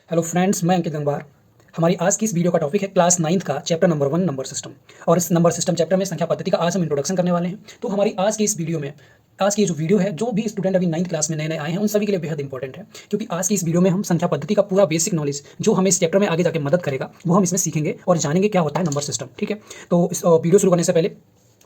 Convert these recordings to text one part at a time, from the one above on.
Hello friends, मैं अंकित गंगवार। हमारी आज की इस वीडियो का टॉपिक है क्लास 9th का चैप्टर नंबर 1 नंबर सिस्टम। और इस नंबर सिस्टम चैप्टर में संख्या पद्धति का आज हम इंट्रोडक्शन करने वाले हैं। तो हमारी आज की इस वीडियो में आज की जो वीडियो है, जो भी स्टूडेंट अभी 9th क्लास में नए नए आए हैं उन सभी के लिए बेहद इंपॉर्टेंट है, क्योंकि आज की इस वीडियो में हम संख्या पद्धति का पूरा बेसिक नॉलेज जो हमें इस चैप्टर में आगे जाकर मदद करेगा वो हम इसमें सीखेंगे और जानेंगे क्या होता है नंबर सिस्टम। ठीक है, तो इस वीडियो शुरू करने से पहले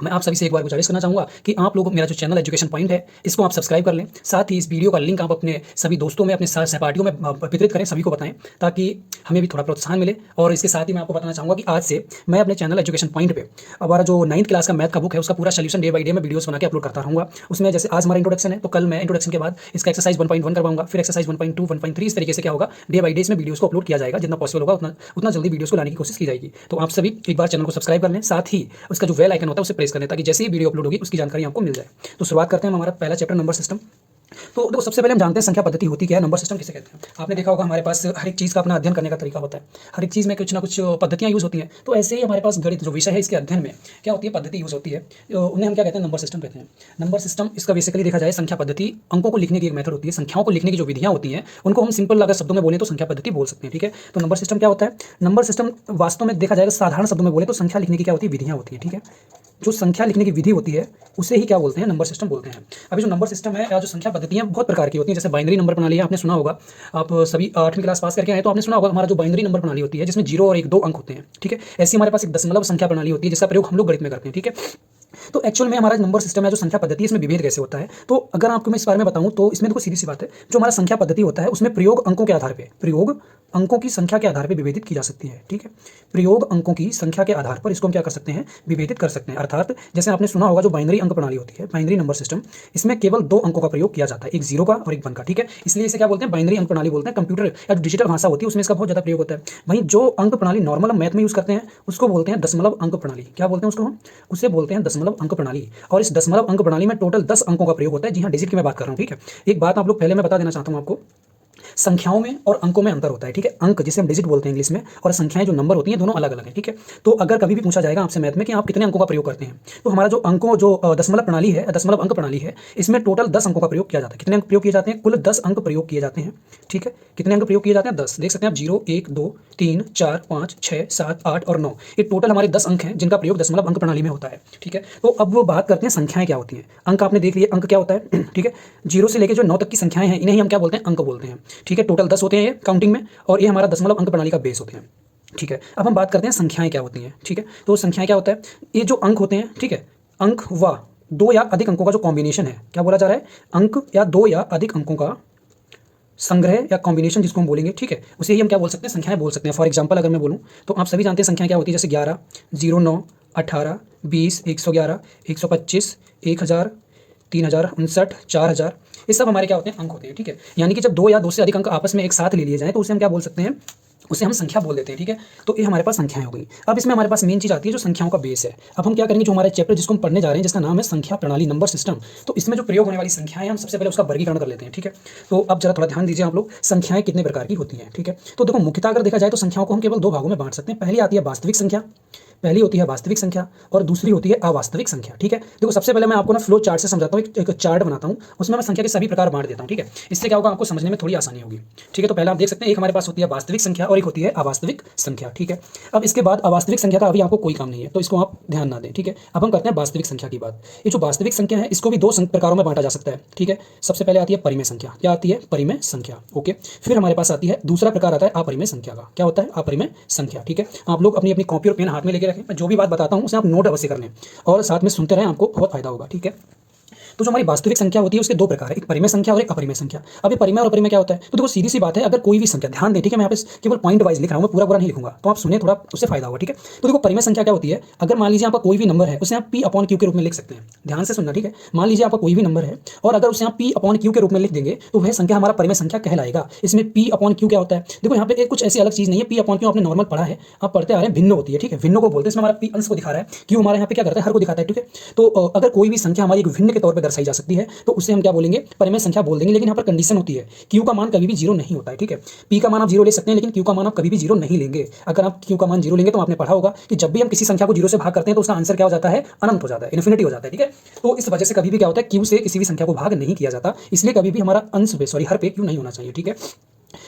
मैं आप सभी से एक बार गुजारिश करना चाहूँगा कि आप लोग मेरा जो चैनल एजुकेशन पॉइंट है इसको आप सब्सक्राइब कर लें। साथ ही इस वीडियो का लिंक आप अपने सभी दोस्तों में, अपने सहपाठियों में वितरित करें, सभी को बताएं, ताकि हमें भी थोड़ा प्रोत्साहन मिले। और इसके साथ ही मैं आपको बताना चाहूँगा कि आज से मैं अपने चैनल एजुकेशन पॉइंट पे हमारा जो 9th क्लास का मैथ का बुक है उसका पूरा सोल्यूशन डे बाई डे में वीडियोस बना के अपलोड करता रहूँगा। उसमें जैसे आज हमारा इंट्रोडक्शन है तो कल मैं इंट्रोडक्शन के बाद इसका एक्सरसाइज 1.1 करवाऊंगा, फिर एक्सरसाइज 1.2, 1.3, इस तरीके से क्या होगा, डे बाई डे इसमें वीडियोस को अपलोड किया जाएगा। जितना पॉसिबल होगा उतना जल्दी वीडियोस को लाने की कोशिश की जाएगी। तो आप सभी एक बार चैनल को सब्सक्राइब कर लें, साथ ही उसका जो बेल आइकन होता है उसे प्रेस कर लें, ताकि जैसे ही वीडियो अपलोड होगी उसकी जानकारी आपको मिल जाए। तो शुरुआत करते हैं हमारा पहला चैप्टर नंबर सिस्टम। तो देखो, सबसे पहले हम जानते हैं संख्या पद्धति होती क्या है, नंबर सिस्टम किसे कहते हैं। आपने देखा होगा हमारे पास हर एक चीज़ का अपना अध्ययन करने का तरीका होता है, हर एक चीज़ में कुछ ना कुछ पद्धतियाँ यूज़ होती हैं। तो ऐसे ही हमारे पास गणित जो विषय है इसके अध्ययन में क्या होती है, पद्धति यूज़ होती है। उन्हें हम क्या कहते हैं, नंबर सिस्टम कहते हैं। नंबर सिस्टम इसका बेसिकली देखा जाए संख्या पद्धति, अंकों को लिखने की एक मेथड होती है। संख्याओं को लिखने की जो विधियाँ होती हैं उनको हम सिंपल अगर शब्दों में बोले तो संख्या पद्धति बोल सकते हैं। ठीक है, तो नंबर सिस्टम क्या होता है, नंबर सिस्टम वास्तव में देखा जाएगा साधारण शब्दों में बोले तो संख्या लिखने की क्या होती है, विधियाँ होती है। ठीक है, जो संख्या लिखने की विधि होती है उसे ही क्या बोलते हैं, नंबर सिस्टम बोलते हैं। अभी जो नंबर सिस्टम है या जो संख्या पद्धतियाँ बहुत प्रकार की होती हैं, जैसे बाइनरी नंबर प्रणाली है, आपने सुना होगा। आप सभी 8वीं क्लास पास करके आए तो आपने सुना होगा हमारा जो बाइनरी नंबर प्रणाली होती है जिसमें 0 और 1 2 अंक होते हैं। ठीक है, ऐसी हमारे पास एक दशमलव संख्या प्रणाली होती है जिसका प्रयोग हम लोग गणित में करते हैं। ठीक है, तो एक्चुअल में हमारा नंबर सिस्टम है जो संख्या पद्धति है, इसमें विभेद कैसे होता है। तो अगर आपको मैं इस बारे में बताऊं तो इसमें देखो सीधी सी बात है, जो हमारा संख्या पद्धति होता है उसमें प्रयोग अंकों के आधार पे, प्रयोग अंकों की संख्या के आधार पर विभेदित की जा सकती है। ठीक है, प्रयोग अंकों की संख्या के आधार पर इसको हम क्या कर सकते हैं, विभेदित कर सकते हैं। अर्थात जैसे आपने सुना होगा जो बाइनरी अंक प्रणाली होती है, बाइनरी नंबर सिस्टम, इसमें केवल 2 अंकों का प्रयोग किया जाता है, एक 0 का और एक 1 का। ठीक है, इसलिए इसे क्या बोलते हैं, बाइनरी अंक प्रणाली बोलते हैं। कंप्यूटर या जो डिजिटल भाषा होती है उसमें इसका बहुत ज़्यादा प्रयोग होता है। वहीं जो अंक प्रणाली नॉर्मल मैथ में यूज़ करते हैं उसको बोलते हैं दशमलव अंक प्रणाली। क्या बोलते हैं उसको हम, उसे बोलते हैं दशमलव अंक प्रणाली। और इस दशमलव अंक प्रणाली में टोटल 10 अंकों का प्रयोग होता है। जी हाँ, डिजिट की मैं बात कर रहा हूँ। ठीक है, एक बात आप लोग पहले मैं बता देना चाहता हूँ आपको, संख्याओं में और अंकों में अंतर होता है। ठीक है, अंक जिसे हम डिजिट बोलते हैं इंग्लिश में, और संख्याएं जो नंबर होती हैं दोनों अलग अलग हैं। ठीक है, तो अगर कभी भी पूछा जाएगा आपसे मैथ में कि आप कितने अंकों का प्रयोग करते हैं, तो हमारा जो अंकों जो दशमलव प्रणाली है, दशमलव अंक प्रणाली है, इसमें टोटल 10 अंकों का प्रयोग किया जाता है। कितने अंक प्रयोग किए जाते हैं, कुल 10 अंक प्रयोग किए जाते हैं। ठीक है, कितने अंक प्रयोग किए जाते हैं, 10। देख सकते हैं आप, 0 1 2 3 4 5 6 7 8 और 9, ये टोटल हमारे 10 अंक हैं जिनका प्रयोग दशमलव अंक प्रणाली में होता है। ठीक है, तो अब वो बात करते हैं संख्याएं क्या होती हैं। अंक आपने देख लिया, अंक क्या होता है। ठीक है, 0 से लेकर जो 9 तक की संख्याएं हैं इन्हें ही हम क्या बोलते हैं, अंक बोलते हैं। ठीक है, टोटल 10 होते हैं ये काउंटिंग में, और ये हमारा दशमलव अंक प्रणाली का बेस होते हैं। ठीक है, अब हम बात करते हैं संख्याएं क्या होती हैं। ठीक है, तो संख्याएं क्या होता है, ये जो अंक होते हैं, ठीक है, अंक व 2 या अधिक अंकों का जो कॉम्बिनेशन है, क्या बोला जा रहा है, अंक या 2 या अधिक अंकों का संग्रह या कॉम्बिनेशन जिसको हम बोलेंगे। ठीक है, उसे ही हम क्या बोल सकते हैं, संख्याएं बोल सकते हैं। फॉर एग्जांपल अगर मैं बोलूं तो आप सभी जानते हैं संख्याएं क्या होती है, जैसे 11 0 9 18 20 111 125 1000 3059 4000, ये सब हमारे क्या होते हैं, अंक होते हैं। ठीक है, यानी कि जब 2 या 2 से अधिक अंक आपस में एक साथ ले लिए जाएं तो उसे हम क्या बोल सकते हैं, उसे हम संख्या बोल देते हैं। ठीक है, तो ये हमारे पास संख्याएं हो गई। अब इसमें हमारे पास मेन चीज़ आती है जो संख्याओं का बेस है। अब हम क्या करेंगे, जो हमारे चैप्टर जिसको हम पढ़ने जा रहे हैं जिसका नाम है संख्या प्रणाली, नंबर सिस्टम, तो इसमें जो प्रयोग होने वाली संख्याएं हम सबसे पहले उसका वर्गीकरण कर लेते हैं। ठीक है, तो अब जरा थोड़ा ध्यान दीजिए आप लोग, संख्याएं कितने प्रकार की होती हैं। ठीक है, तो देखो मुख्यतः अगर देखा जाए तो संख्याओं को हम केवल 2 भागों में बांट सकते हैं। पहली आती है वास्तविक संख्या, पहली होती है वास्तविक संख्या और दूसरी होती है अवास्तविक संख्या। ठीक है, देखो सबसे पहले मैं आपको ना फ्लो चार्ट से समझाता हूँ, एक चार्ट बनाता हूँ, उसमें मैं संख्या के सभी प्रकार बांट देता हूँ। ठीक है, इससे क्या होगा, आपको समझने में थोड़ी आसानी होगी। ठीक है, तो पहले आप देख सकते हैं एक हमारे पास होती है वास्तविक संख्या और एक होती है अवास्तविक संख्या। ठीक है, अब इसके बाद अवास्तविक संख्या का अभी आपको कोई काम नहीं है तो इसको आप ध्यान ना दें। ठीक है, अब हम करते हैं वास्तविक संख्या की बात। ये जो वास्तविक संख्या है इसको भी 2 प्रकारों में बांटा जा सकता है। ठीक है, सबसे पहले आती है परिमेय संख्या। क्या आती है, परिमेय संख्या। ओके, फिर हमारे पास आती है दूसरा प्रकार आता है अपरिमेय संख्या का। क्या होता है, अपरिमेय संख्या। ठीक है, आप लोग अपनी अपनी कॉपी और पेन हाथ में लेके रखें, मैं जो भी बात बताता हूँ उसे आप नोट अवश्य कर लें और साथ में सुनते रहें, आपको बहुत फायदा होगा। ठीक है, तो जो हमारी वास्तविक संख्या होती है उसके 2 प्रकार है, एक परिमेय संख्या और एक अपरिमेय संख्या। अब ये परिमेय और अपरिमेय क्या होता है, तो देखो सीधी सी बात है, अगर कोई भी संख्या, ध्यान दें, ठीक है, मैं यहाँ पे केवल पॉइंट वाइज लिख रहा हूँ, मैं पूरा नहीं लिखूंगा, तो आप सुने, थोड़ा उससे फायदा होगा। ठीक है, तो देखो परिमेय संख्या क्या होती है, अगर मान लीजिए आपका कोई भी नंबर है उसे आप P/Q के रूप में लिख सकते हैं। ध्यान से सुनना। ठीक है, मान लीजिए आपका कोई भी नंबर है और अगर उसे आप P/Q के रूप में लिख देंगे तो वह संख्या हमारा परिमेय संख्या कहलाएगा। इसमें P/Q क्या होता है, देखो यहाँ पे कुछ ऐसी अलग चीज नहीं है। P/Q आपने नॉर्मल पढ़ा है, आप पढ़ते आ रहे हैं, भिन्न होती है। ठीक है, भिन्न को बोलते हैं, इसमें हमारा P अंश को दिखा रहा है, Q हमारे यहाँ पे क्या करता है, हर को दिखाता है। ठीक है, तो अगर कोई भी संख्या हमारी एक भिन्न के तौर पर दर्शाई जा सकती है तो उसे हम क्या बोलेंगे, परिमेय संख्या बोल देंगे। लेकिन यहाँ पर कंडीशन होती है, Q का मान कभी भी 0 नहीं होता है। ठीक है, P का मान आप 0 ले सकते हैं लेकिन Q का मान आप कभी भी 0 नहीं लेंगे। अगर आप Q का मान 0 लेंगे तो आपने पढ़ा होगा कि जब भी हम किसी संख्या को 0 से भाग करते हैं तो उसका आंसर क्या हो जाता है, अनंत हो जाता है, इन्फिनिटी हो जाता है। ठीक है, तो इस वजह से कभी भी क्या होता है, Q से किसी भी संख्या को भाग नहीं किया जाता, इसलिए कभी भी हमारा अंश पे, हर पे Q नहीं होना चाहिए। ठीक है,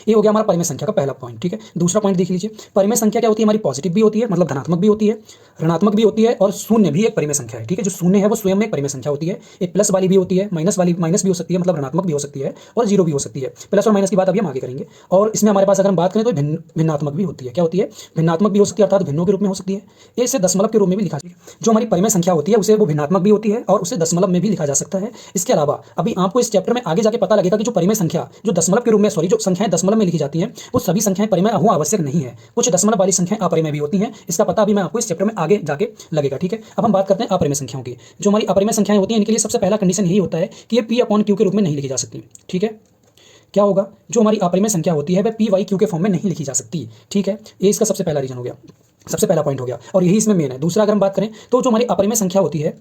ये हो गया हमारा परिमेय संख्या का पहला पॉइंट। ठीक है, दूसरा पॉइंट देख लीजिए, परिमेय संख्या क्या होती है हमारी, पॉजिटिव भी होती है मतलब धनात्मक भी होती है, ऋणात्मक भी होती है, और शून्य भी एक परिमेय संख्या है। ठीक है, जो शून्य है वो स्वयं में एक परिमेय संख्या होती है। एक प्लस वाली भी होती है, माइनस भी हो सकती है मतलब ऋणात्मक भी हो सकती है, और जीरो भी हो सकती है। प्लस और माइनस की बात अभी हम आगे करेंगे। और इसमें हमारे पास अगर हम बात करें तो भिन्नात्मक भी होती है। क्या होती है, भिन्नात्मक भी हो सकती है, अर्थात भिन्नों के रूप में हो सकती है। इसे दशमलव के रूप में भी लिखा जाए, जो हमारी परिमेय संख्या होती है उसे वो भिन्नात्मक भी होती है और उसे दशमलव में भी लिखा जा सकता है। इसके अलावा अभी आपको इस चैप्टर में आगे जाके पता लगेगा कि जो परिमेय संख्या जो दशमलव के रूप में जो संख्याएं दशमलव में लिखी जाती हैं वो सभी संख्याएं परिमेय होना आवश्यक नहीं है। कुछ दशमलव वाली संख्याएं अपरिमेय भी होती हैं। इसका पता अभी मैं आपको इस चैप्टर में आगे जाके लगेगा। ठीक है, अब हम बात करते हैं अपरिमेय संख्याओं की। जो हमारी अपरिमेय संख्याएं होती हैं इनके लिए सबसे पहला कंडीशन यही होता है कि ये P/Q के रूप में नहीं लिखी जा सकती। ठीक है, क्या होगा, जो हमारी अपरिमेय संख्या होती है वह P/Q के फॉर्म में नहीं लिखी जा सकती। ठीक है, ये इसका सबसे पहला रीजन हो गया, सबसे पहला पॉइंट हो गया, और यही इसमें मेन है। दूसरा अगर हम बात करें तो जो हमारी अपरिमेय संख्या होती है,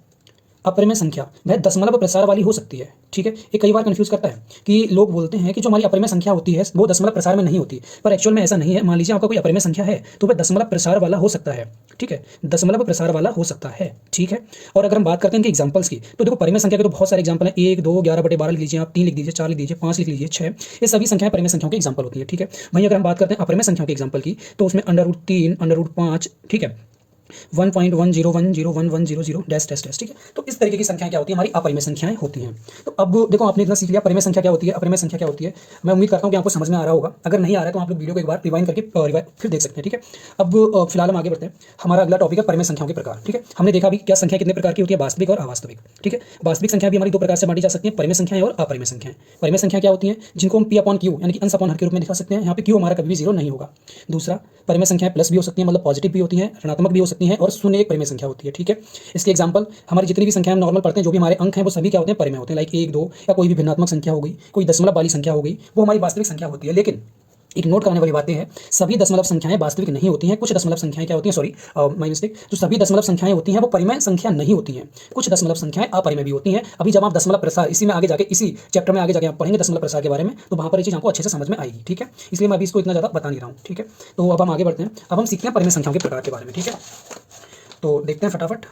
अपरिमेय संख्या वह दशमलव प्रसार वाली हो सकती है। ठीक है, ये कई बार कंफ्यूज करता है कि लोग बोलते हैं कि जो हमारी अपरिमेय संख्या होती है वो दशमलव प्रसार में नहीं होती, पर एक्चुअल में ऐसा नहीं है। मान लीजिए आपका कोई अपरिमेय संख्या है तो वह दशमलव प्रसार वाला हो सकता है। ठीक है, दशमलव प्रसार वाला हो सकता है। ठीक है, और अगर हम बात करते हैं इनके एग्जाम्पल्स की तो देखो परिमेय संख्या के तो बहुत सारे एग्जाम्पल हैं। 1, 2, 11/12 लिख लीजिए आप, 3 लिख दीजिए, 4 लिख दीजिए, 5 लिख लीजिए, 6, ये सभी संख्याएं परिमेय संख्याओं के एग्जाम्पल होती है। ठीक है, वहीं अगर हम बात करते हैं अपरिमेय संख्याओं के एग्जाम्पल की तो उसमें √3, √5, ठीक है, 1.10101100 डैश डैश डैश। ठीक है, तो इस तरीके की संख्याएं क्या होती है, हमारी अपरिमेय संख्याएं होती हैं। तो अब देखो आपने इतना सीख लिया परिमेय संख्या क्या होती है, अपरिमेय संख्या क्या होती है। मैं उम्मीद करता हूं कि आपको समझ में आ रहा होगा। अगर नहीं आ रहा है तो आप लोग वीडियो को एक बार रिवाइंड करके फिर देख सकते हैं। ठीक है, अब फिलहाल हम आगे बढ़ते हैं। हमारा अगला टॉपिक है परिमेय संख्याओं के प्रकार। ठीक है, हमने देखा अभी क्या संख्या कितने प्रकार की होती है, वास्तविक और अवास्तविक। ठीक है, वास्तविक संख्या भी हमारी दो प्रकार से बांटी जा सकती है, परिमेय संख्याएं और अपरिमेय संख्याएं। परिमेय संख्या क्या होती है, जिनको हम P/Q यानी कि अंश अपॉन हर के रूप में दिखा सकते हैं। यहाँ पे Q हमारा कभी भी जीरो नहीं होगा। दूसरा, परिमेय संख्याएं प्लस भी हो सकती हैं मतलब पॉजिटिव भी होती हैं, ऋणात्मक भी हो सकती हैं, और शून्य एक परिमेय संख्या होती है। ठीक है, इसके एग्जांपल हमारी जितनी भी संख्याएं हम नॉर्मल पढ़ते हैं, जो भी हमारे अंक हैं वो सभी क्या होते हैं, परिमेय होते हैं। लाइक 1, 2 या कोई भी भिन्नात्मक संख्या हो गई, कोई दशमलव वाली संख्या हो गई, वो हमारी वास्तविक संख्या होती है। लेकिन एक नोट करने वाली बातें हैं, सभी दशमलव संख्याएं वास्तविक नहीं होती हैं। कुछ दशमलव संख्याएं क्या होती हैं, सॉरी माय मिस्टेक, जो सभी दशमलव संख्याएं होती हैं वो परिमेय संख्या नहीं होती हैं। कुछ दशमलव संख्याएं अपरिमेय भी होती हैं। अभी जब आप दशमलव प्रसार इसी में आगे जाके इसी चैप्टर में आगे जाके आप पढ़ेंगे दशमलव प्रसार के बारे में, तो वहां पर ये चीज़ आपको अच्छे से समझ में आएगी। ठीक है, इसलिए मैं अभी इसको इतना ज़्यादा बता नहीं रहा हूँ। ठीक है, तो अब हम आगे बढ़ते हैं। अब हम सीखते हैं परिमेय संख्याओं के प्रकार के बारे में। ठीक है, तो देखते हैं फटाफट।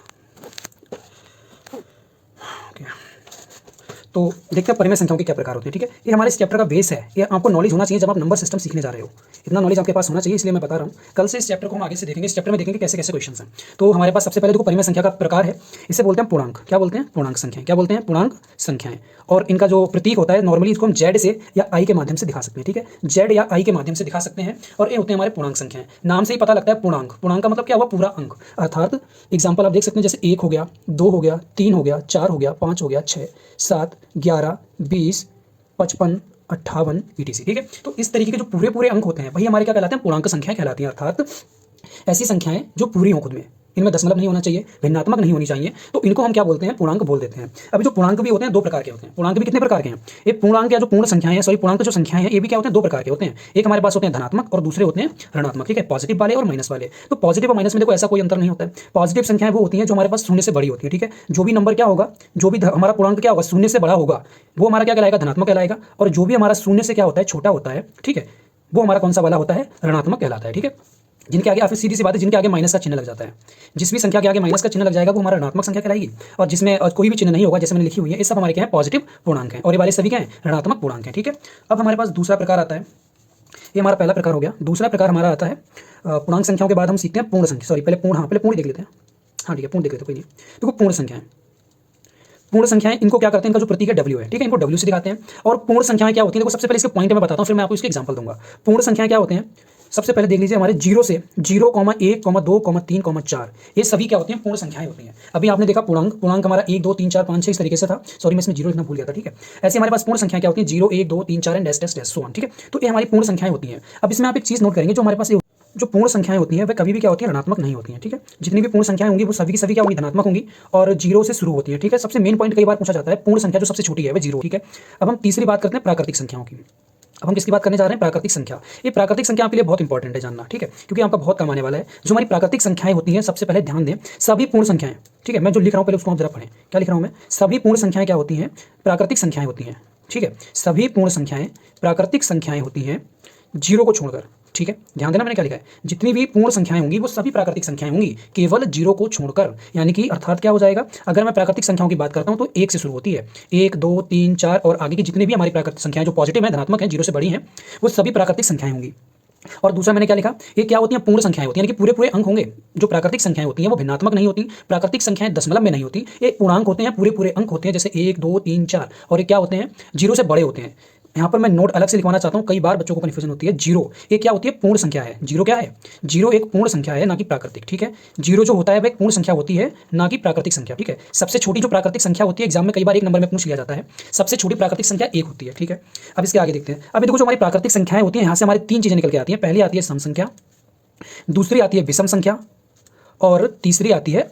तो देखते हैं परिमेय संख्याओं के क्या प्रकार होते हैं। ठीक है, ये हमारे इस चैप्टर का बेस है। ये आपको नॉलेज होना चाहिए जब आप नंबर सिस्टम सीखने जा रहे हो। इतना नॉलेज आपके पास होना चाहिए, इसलिए मैं बता रहा हूँ। कल से इस चैप्टर को हम आगे से देखेंगे। इस चैप्टर में देखेंगे कैसे कैसे क्वेश्चन हैं। तो हमारे पास सबसे पहले देखो परिमेय संख्या का प्रकार है, इसे बोलते हैं पूर्णांक। क्या बोलते हैं, पूर्णांक संख्याएं। क्या बोलते हैं, पूर्णांक संख्याएं। और इनका जो प्रतीक होता है नॉर्मली इसको हम Z से या I के माध्यम से दिखा सकते हैं। ठीक है, Z या I के माध्यम से दिखा सकते हैं, और ये होते हैं हमारे पूर्णांक संख्याएं। नाम से ही पता लगता है पूर्णांक। पूर्णांक का मतलब क्या हुआ, पूरा अंक। अर्थात एग्जाम्पल आप देख सकते हैं, जैसे 1 हो गया, 2 हो गया, 3 हो गया, 4 हो गया, 5 हो गया, 6, 7, 11, 20, 55, 58 etc। ठीक है, तो इस तरीके के जो पूरे पूरे अंक होते हैं वही हमारे क्या कहलाते हैं, पूर्णांक संख्याएं कहलाती हैं। अर्थात ऐसी संख्याएं जो पूरी हों खुद में, इनमें दशमलव नहीं होना चाहिए, भिन्नात्मक नहीं होनी चाहिए, तो इनको हम क्या बोलते हैं, पूर्णांक बोल देते हैं। अभी जो पूर्णांक भी होते हैं दो प्रकार के होते हैं। पूर्णांक भी कितने प्रकार के हैं, ये पूर्णांक या जो पूर्ण संख्याएं हैं, सॉरी पूर्णांक जो संख्याएं हैं ये भी क्या होते हैं, दो प्रकार के होते हैं। एक हमारे पास होते हैं धनात्मक और दूसरे होते हैं ऋणात्मक। ठीक है, पॉजिटिव वाले और माइनस वाले। तो पॉजिटिव और माइनस में देखो ऐसा कोई अंतर नहीं होता है। पॉजिटिव संख्याएं वो होती हैं जो हमारे पास शून्य से बड़ी होती है। ठीक है, जो भी नंबर क्या होगा, जो भी हमारा पूर्णांक क्या होगा, शून्य से बड़ा होगा, वो हमारा क्या कहलाएगा, धनात्मक कहलाएगा। और जो भी हमारा शून्य से क्या होता है, छोटा होता है, ठीक है, वो हमारा कौन सा वाला होता है, ऋणात्मक कहलाता है। ठीक है, जिनके आगे, फिर सीधी सी बात है, जिनके आगे माइनस का चिन्ह लग जाता है, जिस भी संख्या के आगे माइनस का चिन्ह लग जाएगा वो हमारा ऋणात्मक संख्या कहलाएगी। और जिसमें कोई भी चिन्ह नहीं होगा, जैसे मैंने लिखी हुई है, ये सब हमारे क्या है, पॉजिटिव पूर्णांक हैं, और ये वाले सभी क्या है, ऋणात्मक पूर्णांक हैं। ठीक है, अब हमारे पास दूसरा प्रकार आता है, ये हमारा पहला प्रकार हो गया। दूसरा प्रकार हमारा आता है पूर्णांक संख्याओं के बाद हम सीखते हैं पूर्ण संख्या, सॉरी पहले पूर्ण, पहले पूर्ण देख लेते हैं। हाँ ठीक है, पूर्ण देख लेते हैं, कोई नहीं। देखो पूर्ण संख्याएं, पूर्ण संख्याएं इनको क्या करते हैं, इनका जो प्रतीक है W है। ठीक है, इनको W से दिखाते हैं। और पूर्ण संख्याएं क्या होती हैं, देखो सबसे पहले इसके पॉइंट मैं बताता हूँ, फिर मैं आपको इसके एग्जांपल दूंगा। पूर्ण संख्याएं क्या होते हैं, सबसे पहले देख लीजिए हमारे 0 से 0, 1, 2, 3, 4, ये सभी क्या होती हैं, पूर्ण संख्याएं होती हैं। अभी आपने देखा पूर्णांक हमारा 1, 2, 3, 4, 5, 6 इस तरीके से था। सॉरी मैं इसमें 0 लिखना भूल गया था। ठीक है, ऐसे हमारे पास पूर्ण संख्याएं क्या होती हैं, 0, 1, 2, 3, 4 and dash dash dash so on. ठीक है, तो ये हमारी पूर्ण संख्याएं होती हैं। अब इसमें आप एक चीज़ नोट करेंगे, जो हमारे पास जो पूर्ण संख्याएं होती हैं वह कभी भी क्या होती है, ऋणात्मक नहीं होती हैं। ठीक है, जितनी भी पूर्ण संख्याएं होंगी वो सभी की सभी क्या होंगी, धनात्मक होंगी, और 0 से शुरू होती है। ठीक है, सबसे मेन पॉइंट कई बार पूछा जाता है, पूर्ण संख्या जो सबसे छोटी है वह 0। ठीक है, अब हम तीसरी बात करते हैं प्राकृतिक संख्याओं की। अब हम किसकी बात करने जा रहे हैं, प्राकृतिक संख्या। ये प्राकृतिक संख्या आपके लिए बहुत इंपॉर्टेंट है जानना। ठीक है, क्योंकि आपका बहुत काम आने वाला है। जो हमारी प्राकृतिक संख्याएं होती हैं, सबसे पहले ध्यान दें, सभी पूर्ण संख्याएं, ठीक है, मैं जो लिख रहा हूं पहले उसको आप जरा पढ़ें। क्या लिख रहा हूं मैं, सभी पूर्ण संख्याएं क्या होती हैं, प्राकृतिक संख्याएं होती हैं। ठीक है, सभी पूर्ण संख्याएं प्राकृतिक संख्याएं होती हैं, 0 को छोड़कर। ठीक है, ध्यान देना मैंने क्या लिखा है, जितनी भी पूर्ण संख्याएं होंगी वो सभी प्राकृतिक संख्याएं होंगी केवल जीरो को छोड़कर। यानी कि अर्थात क्या हो जाएगा, अगर मैं प्राकृतिक संख्याओं की बात करता हूं तो 1 से शुरू होती है, 1 2 3 4 और आगे की जितनी भी हमारी प्राकृतिक संख्याएं जो पॉजिटिव हैं, धनात्मक हैं, जीरो से बड़ी हैं, वो सभी प्राकृतिक संख्याएं होंगी। और दूसरा मैंने क्या लिखा, ये क्या होती हैं, पूर्ण संख्याएं होती हैं, यानी कि पूरे पूरे अंक होंगे। जो प्राकृतिक संख्याएं होती हैं वो भिन्नात्मक नहीं होती, प्राकृतिक संख्याएं दशमलव में नहीं होती, ये पूर्णांक होते हैं, पूरे पूरे अंक होते हैं, जैसे 1 2 3 4, और ये क्या होते हैं, जीरो से बड़े होते हैं। यहाँ पर मैं नोट अलग से लिखवाना चाहता हूँ, कई बार बच्चों को कन्फ्यूजन होती है। जीरो ये क्या होती है, पूर्ण संख्या है। जीरो क्या है, जीरो एक पूर्ण संख्या है, ना कि प्राकृतिक। ठीक है, जीरो जो होता है वह एक पूर्ण संख्या होती है, ना कि प्राकृतिक संख्या। ठीक है, सबसे छोटी जो प्राकृतिक संख्या होती है, एग्जाम में कई बार 1 नंबर में पूछ लिया जाता है, सबसे छोटी प्राकृतिक संख्या 1 होती है। ठीक है, अब इसके आगे देखते हैं। अब देखो जो हमारी प्राकृतिक संख्याएं होती हैं, यहाँ से हमारी 3 चीजें निकल के आती हैं। पहली आती है सम संख्या, दूसरी आती है विषम संख्या, और तीसरी आती है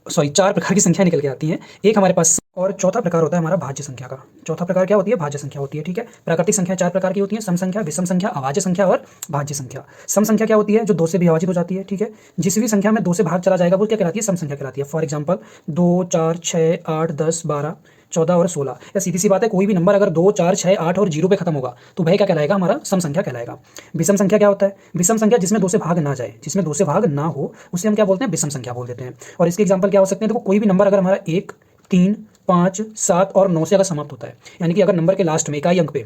4 प्रकार की संख्या निकल के आती हैं। एक हमारे पास, और चौथा प्रकार होता है हमारा भाज्य संख्या का। चौथा प्रकार क्या होती है, भाज्य संख्या होती है। ठीक है, प्राकृतिक संख्या 4 प्रकार की होती है, सम संख्या, विषम संख्या, अभाज्य संख्या और भाज्य संख्या। सम संख्या क्या होती है, जो 2 से विभाजित हो जाती है। ठीक है, जिस भी संख्या में 2 से भाग चला जाएगा वो क्या कहलाती है, सम संख्या कहलाती है। फॉर एग्जाम्पल 2 4 6 8 10 12 14 और 16, या सीधी सी बात है, कोई भी नंबर अगर 2 4 6 8 और 0 पे खत्म होगा तो वह क्या कहलाएगा, हमारा सम संख्या कहलाएगा। विषम संख्या क्या होता है, विषम संख्या जिसमें 2 से भाग ना जाए, जिसमें 2 से भाग ना हो, उसे हम क्या बोलते हैं, विषम संख्या बोल देते हैं। और इसके एग्जाम्पल क्या हो सकते हैं, देखो कोई भी नंबर अगर हमारा 1 3 5 7 और 9 से अगर समाप्त होता है, यानी कि अगर नंबर के लास्ट में इकाई अंक पे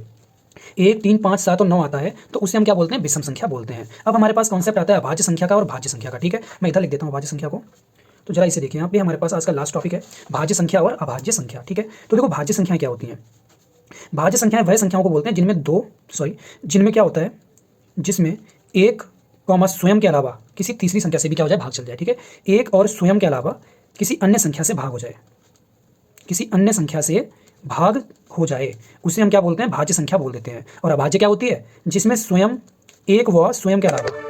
1 3 5 7 और 9 आता है तो उसे हम क्या बोलते हैं, विषम संख्या बोलते हैं। अब हमारे पास कॉन्सेप्ट आता है अभाज्य संख्या का और भाज्य संख्या का। ठीक है, मैं इधर लिख देता हूँ अभाज्य संख्या को, तो जरा इसे देखिए, यहाँ पे हमारे पास आज का लास्ट टॉपिक है भाज्य संख्या और अभाज्य संख्या। ठीक है, तो देखो भाज्य संख्याएं क्या होती हैं। भाज्य संख्याएं वह संख्याओं को बोलते हैं जिनमें क्या होता है, जिसमें 1 स्वयं के अलावा किसी तीसरी संख्या से भी क्या हो जाए, भाग चल जाए। ठीक है, 1 और स्वयं के अलावा किसी अन्य संख्या से भाग हो जाए, किसी अन्य संख्या से भाग हो जाए, उसे हम क्या बोलते हैं, भाज्य संख्या बोल देते हैं। और अभाज्य क्या होती है, जिसमें स्वयं 1 व स्वयं के अलावा।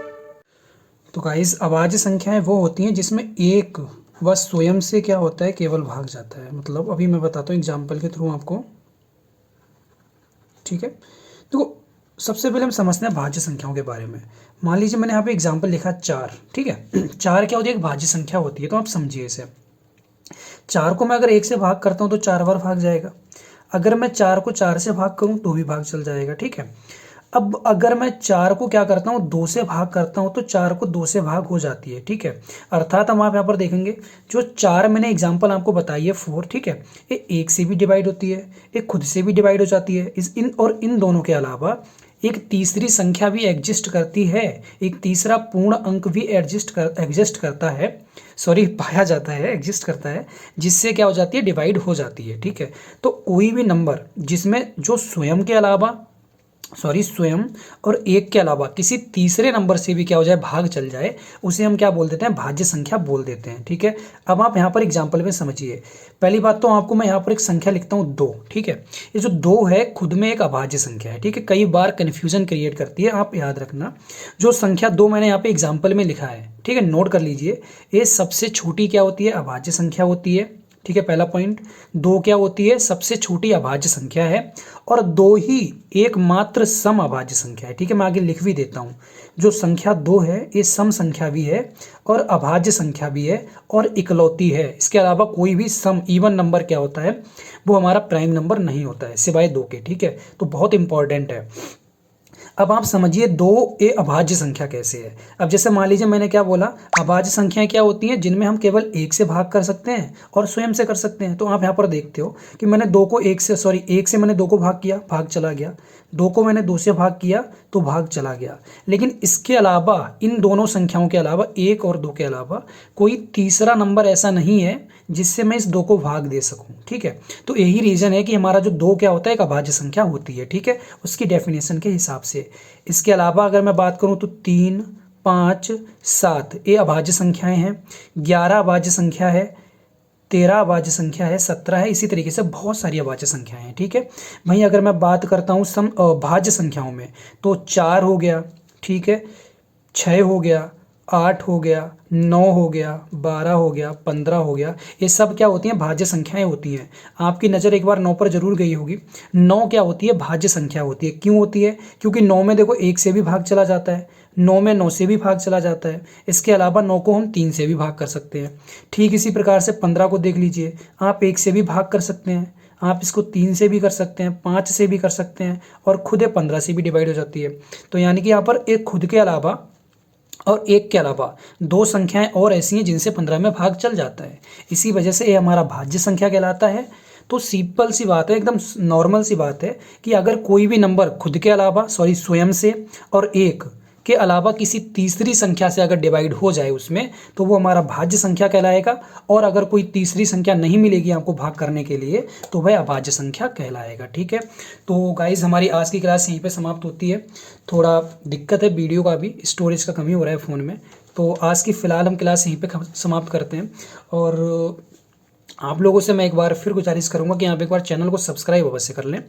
तो गाइस अभाज्य संख्याएं वो होती हैं जिसमें 1 व स्वयं से क्या होता है, केवल भाग जाता है। मतलब अभी मैं बताता हूँ एग्जाम्पल के थ्रू आपको। ठीक है, देखो सबसे पहले हम समझते हैं भाज्य संख्याओं के बारे में। मान लीजिए मैंने यहाँ पे एग्जाम्पल लिखा 4। ठीक है, 4 क्या होती है, एक भाज्य संख्या होती है। तो आप समझिए इसे, 4 को मैं अगर 1 से भाग करता हूँ तो 4 बार भाग जाएगा। अगर मैं 4 को 4 से भाग करूँ तो भी भाग चल जाएगा। ठीक है, अब अगर मैं 4 को क्या करता हूँ, 2 से भाग करता हूँ तो 4 को 2 से भाग हो जाती है। ठीक है, अर्थात हम आप यहाँ पर देखेंगे जो 4 मैंने एग्जांपल आपको बताई है 4, ठीक है, ये 1 से भी डिवाइड होती है, एक खुद से भी डिवाइड हो जाती है। इन दोनों के अलावा एक तीसरी संख्या भी एग्जिस्ट करती है, एक तीसरा पूर्ण अंक भी एग्जिस्ट करता है, पाया जाता है, एग्जिस्ट करता है, जिससे क्या हो जाती है, डिवाइड हो जाती है। ठीक है, तो कोई भी नंबर जिसमें जो स्वयं और 1 के अलावा किसी तीसरे नंबर से भी क्या हो जाए, भाग चल जाए, उसे हम क्या बोल देते हैं, भाज्य संख्या बोल देते हैं। ठीक है, अब आप यहाँ पर एग्जाम्पल में समझिए। पहली बात तो आपको मैं यहाँ पर एक संख्या लिखता हूँ 2। ठीक है, ये जो 2 है खुद में एक अभाज्य संख्या है। ठीक है, कई बार कन्फ्यूजन क्रिएट करती है, आप याद रखना। जो संख्या 2 मैंने यहाँ पे एग्जाम्पल में लिखा है, ठीक है, नोट कर लीजिए, ये सबसे छोटी क्या होती है, अभाज्य संख्या होती है। ठीक है, पहला पॉइंट। 2 क्या होती है, सबसे छोटी अभाज्य संख्या है, और 2 ही एकमात्र सम अभाज्य संख्या है। ठीक है, मैं आगे लिख भी देता हूँ, जो संख्या 2 है ये सम संख्या भी है और अभाज्य संख्या भी है और इकलौती है। इसके अलावा कोई भी सम इवन नंबर क्या होता है, वो हमारा प्राइम नंबर नहीं होता है, सिवाय 2 के। ठीक है, तो बहुत इंपॉर्टेंट है। अब आप समझिए 2 ए अभाज्य संख्या कैसे है। अब जैसे मान लीजिए मैंने क्या बोला, अभाज्य संख्याएं क्या होती हैं, जिनमें हम केवल 1 से भाग कर सकते हैं और स्वयं से कर सकते हैं। तो आप यहाँ पर देखते हो कि मैंने 1 से मैंने 2 को भाग किया, भाग चला गया, 2 को मैंने 2 से भाग किया तो भाग चला गया। लेकिन इसके अलावा, इन दोनों संख्याओं के अलावा, 1 और 2 के अलावा कोई तीसरा नंबर ऐसा नहीं है जिससे मैं इस 2 को भाग दे सकूं। ठीक है, तो यही रीज़न है कि हमारा जो 2 क्या होता है, एक अभाज्य संख्या होती है। ठीक है, उसकी डेफिनेशन के हिसाब से। इसके अलावा अगर मैं बात करूं तो 3 5 7 ये अभाज्य संख्याएं हैं, 11 अभाज्य संख्या है, 13 अभाज्य संख्या है, 17 है, इसी तरीके से बहुत सारी अभाज्य संख्याएं हैं। ठीक है, वहीं अगर मैं बात करता हूँ भाज्य संख्याओं में तो 4 हो गया, ठीक है, 6 हो गया, 8 हो गया, 9 हो गया, 12 हो गया, 15 हो गया, ये सब क्या होती हैं, भाज्य संख्याएं होती हैं। आपकी नज़र एक बार 9 पर जरूर गई होगी। 9 क्या होती है, भाज्य संख्या होती है। क्यों होती है, क्योंकि 9 में देखो 1 से भी भाग चला जाता है, 9 में 9 से भी भाग चला जाता है। इसके अलावा 9 को हम 3 से भी भाग कर सकते हैं। ठीक इसी प्रकार से 15 को देख लीजिए, आप 1 से भी भाग कर सकते हैं, आप इसको 3 से भी कर सकते हैं, 5 से भी कर सकते हैं और खुद 15 से भी डिवाइड हो जाती है। तो यानी कि यहाँ पर एक खुद के अलावा और एक के अलावा 2 संख्याएं और ऐसी हैं जिनसे 15 में भाग चल जाता है। इसी वजह से ये हमारा भाज्य संख्या कहलाता है। तो सिंपल सी बात है, एकदम नॉर्मल सी बात है कि अगर कोई भी नंबर खुद के अलावा स्वयं से और एक के अलावा किसी तीसरी संख्या से अगर डिवाइड हो जाए उसमें, तो वो हमारा भाज्य संख्या कहलाएगा। और अगर कोई तीसरी संख्या नहीं मिलेगी आपको भाग करने के लिए, तो वह अभाज्य संख्या कहलाएगा। ठीक है, तो गाइज हमारी आज की क्लास यहीं पे समाप्त होती है। थोड़ा दिक्कत है वीडियो का भी, स्टोरेज का कमी हो रहा है फ़ोन में। तो आज की फ़िलहाल हम क्लास यहीं पे समाप्त करते हैं। और आप लोगों से मैं एक बार फिर गुजारिश करूँगा कि आप एक बार चैनल को सब्सक्राइब अवश्य कर लें।